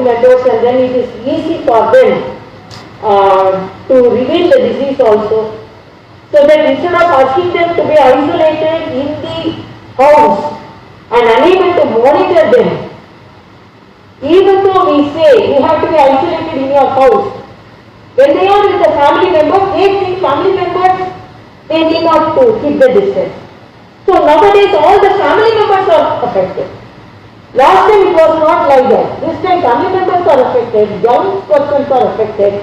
members, and then it is easy for them to reveal the disease also. So that instead of asking them to be isolated in the house and unable to monitor them, even though we say you have to be isolated in your house, when they are with the family members, they think family members, they need not to keep the distance. So nowadays all the family members are affected. Last time it was not like that. This time family members are affected, young persons are affected,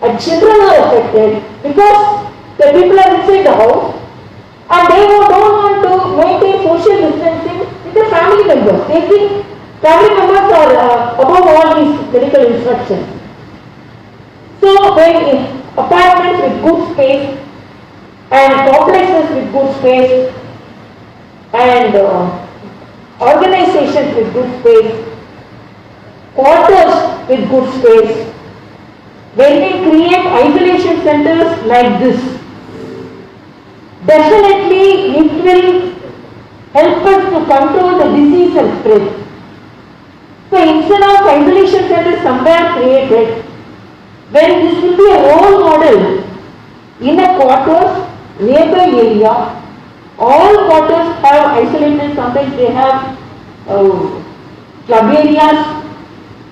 and children are affected because the people are inside the house and they don't want to maintain social distancing with the family members. They think family members are above all these medical instructions. So when apartments with good space and complexes with good space and organizations with good space, quarters with good space, when we create isolation centers like this, definitely it will help us to control the disease and spread. So instead of isolation centers somewhere created, when this will be a role model in a quarters, nearby area, all quarters have isolated, sometimes they have club areas,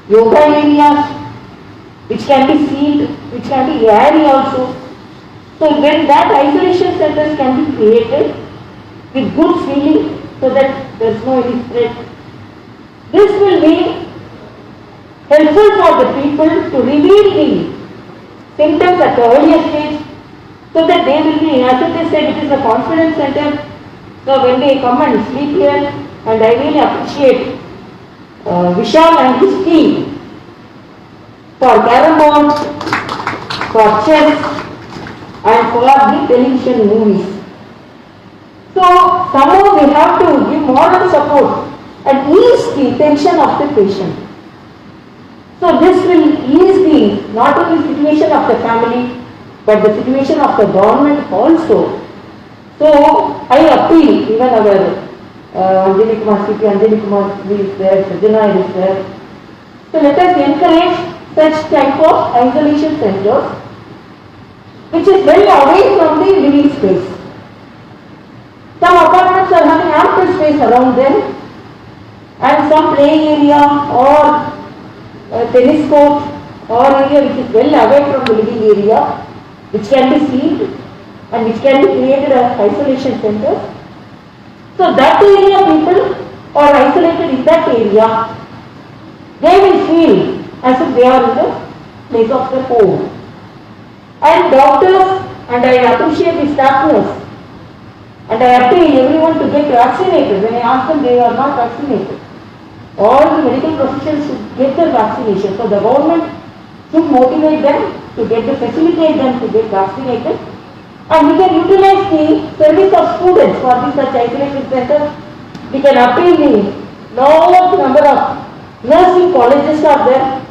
yoga areas, which can be sealed, which can be airy also. So when that isolation centers can be created with good feeling so that there is no any spread, this will be helpful for the people to reveal the symptoms at the earlier stage so that they will be, as it is said, it is a confidence center. So when they come and sleep here, and I really appreciate Vishal and his team for carrom board, for chess, and for the television movies. So somehow we have to give moral support and ease the tension of the patient. So this will ease the not only situation of the family but the situation of the government also. So I appeal, even our Anjali Kumar CP, Anjali Kumar is there, Sajana is there. So let us encourage such type of isolation centers which is very away from the living space. Some apartments are having ample space around them and some play area or tennis court or area which is well away from the living area, which can be sealed and which can be created as isolation centers. So that area people are isolated in that area, they will feel as if they are in the place of their home. And doctors, and I appreciate the staff nurse, and I appeal everyone to get vaccinated. When I ask them, they are not vaccinated. All the medical professionals should get their vaccination. So the government should motivate them to facilitate them to get vaccinated. And we can utilize the service of students for these such isolation centers. We can appeal the large number of nursing colleges are there.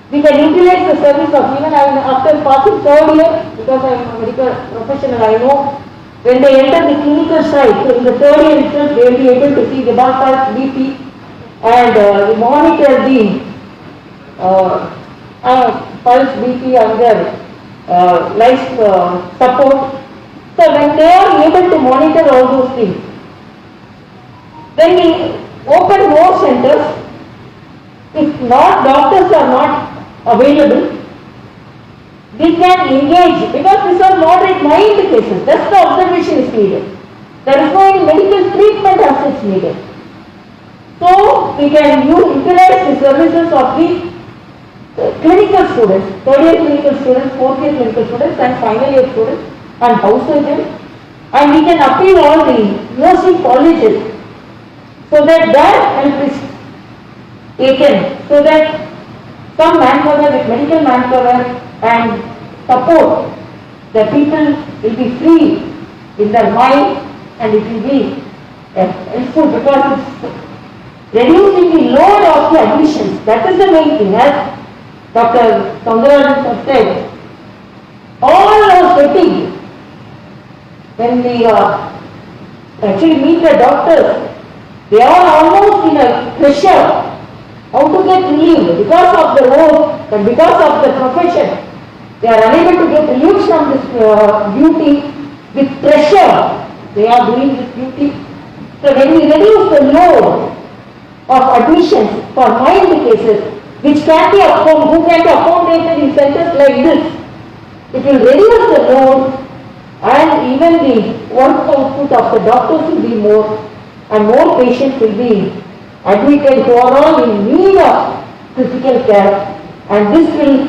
We can utilize the service of even after passing third year, because I am a medical professional, I know when they enter the clinical side, so in the third year itself they will be able to see the blood pulse, BP, and monitor the pulse, BP and their life support. So when they are able to monitor all those things, when we open more centers, if not doctors are not available, we can engage, because these are moderate mild cases, just the observation is needed. There is no any medical treatment as such needed. So we can utilize the services of the clinical students, third year clinical students, fourth year clinical students and final year students and house surgeons, and we can appeal all the nursing colleges so that their help is taken, so that some manpower with medical manpower and support, the people will be free in their mind and it will be helpful because it's reducing the load of the admissions. That is the main thing. As Dr. Soundarajan said, all are sweating. When we actually meet the doctors, they are almost in a pressure how to get relieved because of the work and because of the profession. They are unable to get relieved from this duty with pressure. They are doing this duty. So when we reduce the load of admissions for mild cases, which can be who can be accommodated in centers like this, it will reduce the load and even the work output of the doctors will be more and more patients will be admitted who are all in need of critical care, and this will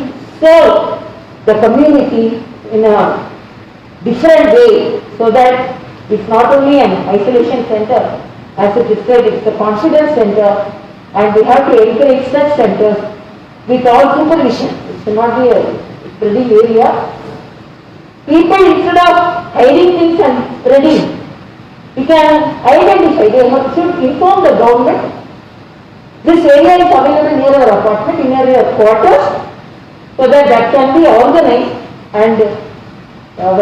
serve the community in a different way, so that it's not only an isolation center, as it is said, it's a confidence center, and we have to encourage such centers with all supervision. It should not be a spreading area. People, instead of hiding things and spreading, we can identify, they should inform the government. This area is available near our apartment, near your quarters, so that can be organized, and our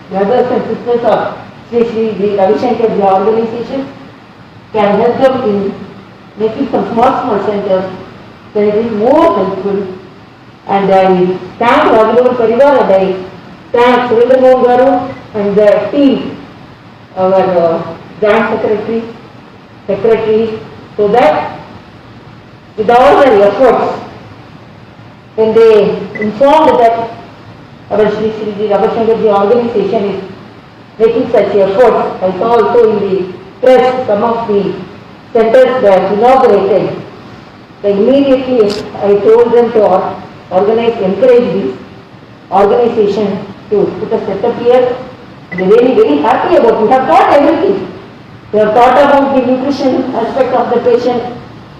brothers and sisters of especially the Ravi Shankar organization can help them in making some small centers, then it is more helpful. And I thank Rajagopal Parivar and I thank Surendra Mohan Garu and the team, our joint secretary, so that with all their efforts, when they informed that our Shri Ravi Shankar organization is making such efforts, I saw also in the press some of the centers that inaugurated. Immediately I told them to encourage this organization to put a setup here. They are very, very happy about it. We have got everything. We have thought about the nutrition aspect of the patient.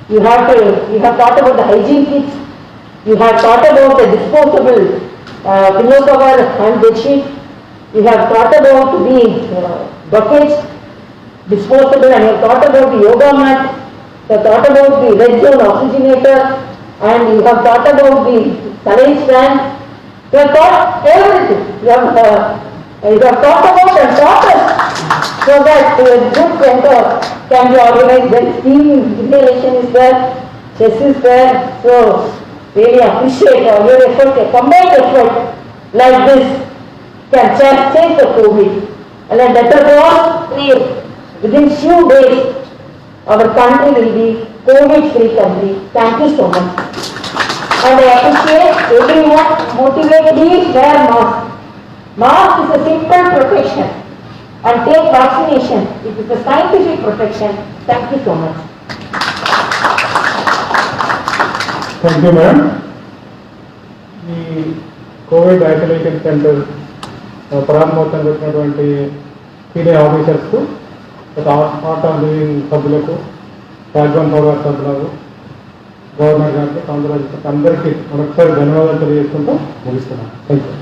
You have thought about the hygiene kits. You have thought about the disposable pillow cover and bed sheet. You have thought about the buckets, disposable, and you have thought about the yoga mat. You have thought about the red zone oxygenator, and you have thought about the saline stand. You have thought everything. You have thought about and thought us, so that good center can be organized. Then steam inhalation is there, chest is there. So really appreciate your effort, a combined effort like this can change the COVID. And then let us all pray within few days our country will be COVID-free country. Thank you so much. And I appreciate everyone, motivate, please wear mask. Mask is a simple protection, and take vaccination. It is a scientific protection. Thank you so much. Thank you, ma'am. The COVID isolation center ప్రారంభోత్సవం వచ్చినటువంటి senior ఆఫీసర్స్కు art on living సభ్యులకు background power సభ్యులకు governor గారికి కాంగ్రెస్ అందరికీ మరొకసారి ధన్యవాదాలు తెలియజేసుకుంటూ ముగిస్తున్నాను. Thank you.